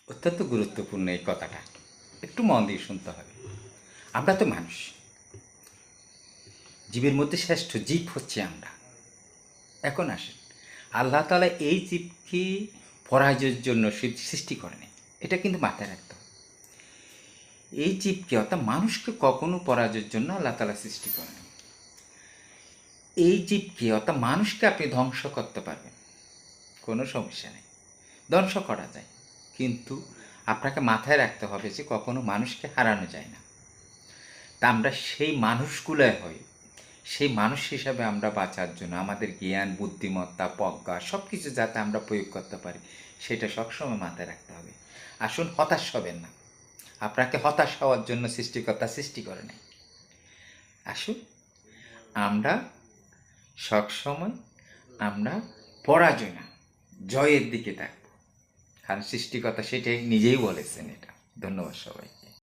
অত্যন্ত গুরুত্বপূর্ণ এই কথাটা, একটু মন দিয়ে শুনতে হবে। আমরা তো মানুষ, জীবের মধ্যে শ্রেষ্ঠ জীব হচ্ছে আমরা। এখন আসেন, আল্লাহ তাআলা এই জীবকে পরাজয়ের জন্য সৃষ্টি করেনি, এটা কিন্তু মাথায় রাখতে হবে। এই জীবকে অর্থাৎ মানুষকে কখনো পরাজয়ের জন্য আল্লাহ তাআলা সৃষ্টি করেনি। এই জীবকে অর্থাৎ মানুষকে আপনি ধ্বংস করতে পারবেন, কোনো সমস্যা নেই, ধ্বংস করা যায়, কিন্তু আপনাকে মাথায় রাখতে হবে যে কখনো মানুষকে হারানো যায় না। তা আমরা সেই মানুষগুলোই হই, সেই মানুষ হিসাবে আমরা বাঁচার জন্য আমাদের জ্ঞান, বুদ্ধিমত্তা, প্রজ্ঞা সব কিছু যাতে আমরা প্রয়োগ করতে পারি, সেটা সবসময় মাথায় রাখতে হবে। আসুন, হতাশ হবেন না, আপনাকে হতাশ হওয়ার জন্য সৃষ্টিকর্তা সৃষ্টি করে নাই। আসুন, আমরা সবসময় আমরা পরাজয় না, জয়ের দিকে থাকবো, কারণ সৃষ্টিকর্তা সেটাই নিজেই বলেছেন। এটা ধন্যবাদ সবাই।